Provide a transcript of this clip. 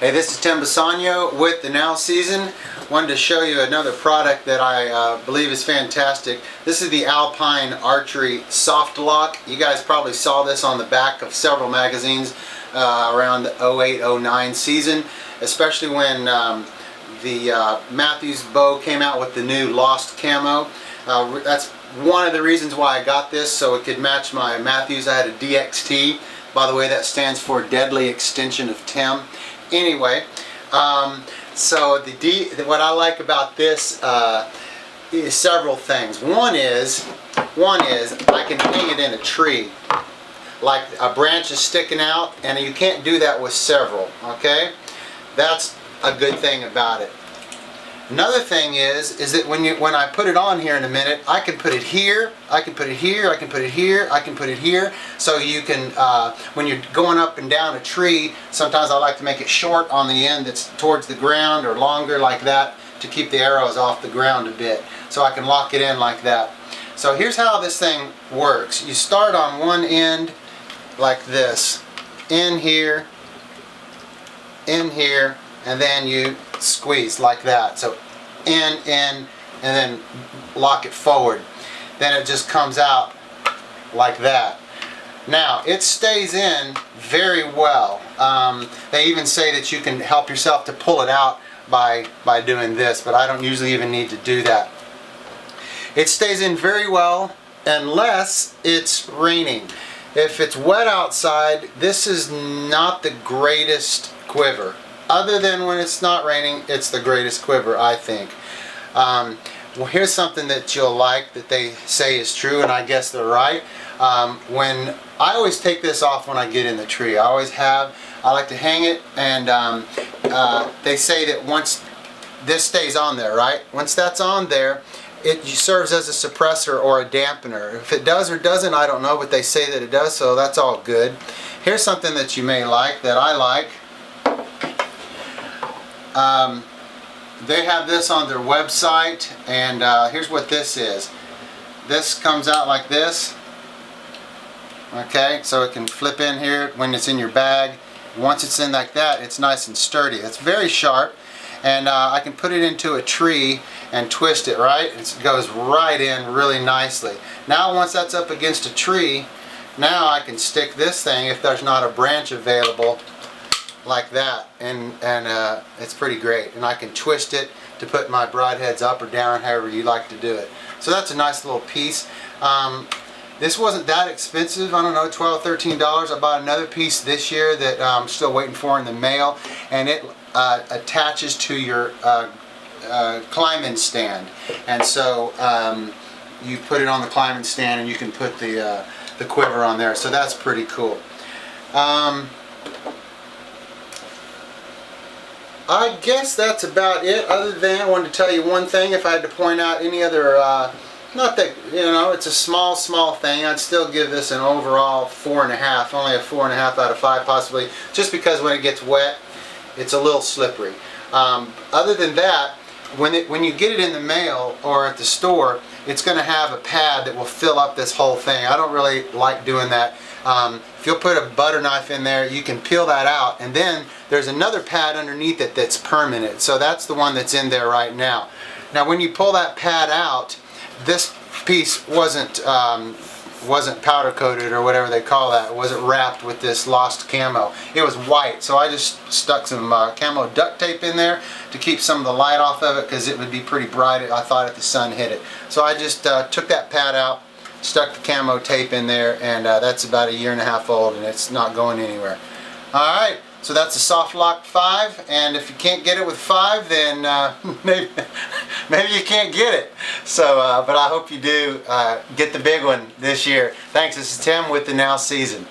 Hey, this is Tim Basagno with the Now Season. Wanted to show you another product that I believe is fantastic. This is the Alpine Archery Soft Lock. You guys probably saw this on the back of several magazines around the 08-09 season, especially when the Matthews bow came out with the new Lost Camo. That's one of the reasons why I got this, so it could match my Matthews. I had a DXT. By the way, that stands for Deadly Extension of Tim. Anyway, so what I like about this is several things. One is I can hang it in a tree, like a branch is sticking out, and you can't do that with several. Okay, that's a good thing about it. Another thing is that when I put it on here in a minute, I can put it here, I can put it here, I can put it here, I can put it here. So you can, when you're going up and down a tree, sometimes I like to make it short on the end that's towards the ground, or longer like that to keep the arrows off the ground a bit. So I can lock it in like that. So here's how this thing works. You start on one end like this, in here, and then you squeeze like that. So in, and then lock it forward. Then it just comes out like that. Now it stays in very well. They even say that you can help yourself to pull it out by doing this, but I don't usually even need to do that. It stays in very well unless it's raining. If it's wet outside, this is not the greatest quiver. Other than when it's not raining, it's the greatest quiver, I think. Well, here's something that you'll like that they say is true, and I guess they're right. When I always take this off when I get in the tree. I always have. I like to hang it, and they say that once this stays on there, right? Once that's on there, it serves as a suppressor or a dampener. If it does or doesn't, I don't know, but they say that it does, so that's all good. Here's something that you may like, that I like. They have this on their website, and here's what this is. This comes out like this. Okay, so it can flip in here when it's in your bag. Once it's in like that, it's nice and sturdy. It's very sharp, and I can put it into a tree and twist it, right? It goes right in really nicely. Now once that's up against a tree, now I can stick this thing, if there's not a branch available, like that, and it's pretty great. And I can twist it to put my broadheads up or down, however you like to do it. So that's a nice little piece. This wasn't that expensive. I don't know, $12, $13. I bought another piece this year that I'm still waiting for in the mail, and it attaches to your climbing stand. And so you put it on the climbing stand, and you can put the quiver on there. So that's pretty cool. I guess that's about it, other than I wanted to tell you one thing. If I had to point out any other, not that, you know, it's a small thing, I'd still give this an overall 4.5, only a 4.5 out of 5 possibly, just because when it gets wet, it's a little slippery. Other than that, when you get it in the mail or at the store, it's going to have a pad that will fill up this whole thing. I don't really like doing that. If you'll put a butter knife in there, you can peel that out, and then there's another pad underneath it that's permanent. So that's the one that's in there right now. Now when you pull that pad out, this piece wasn't powder coated or whatever they call that. It wasn't wrapped with this Lost Camo. It was white, so I just stuck some camo duct tape in there to keep some of the light off of it, because it would be pretty bright, I thought, if the sun hit it. So I just took that pad out, stuck the camo tape in there, and that's about 1.5 years old, and it's not going anywhere. Alright, so that's a Soft Lock 5, and if you can't get it with 5, then maybe you can't get it. So, but I hope you do get the big one this year. Thanks, this is Tim with the Now Season.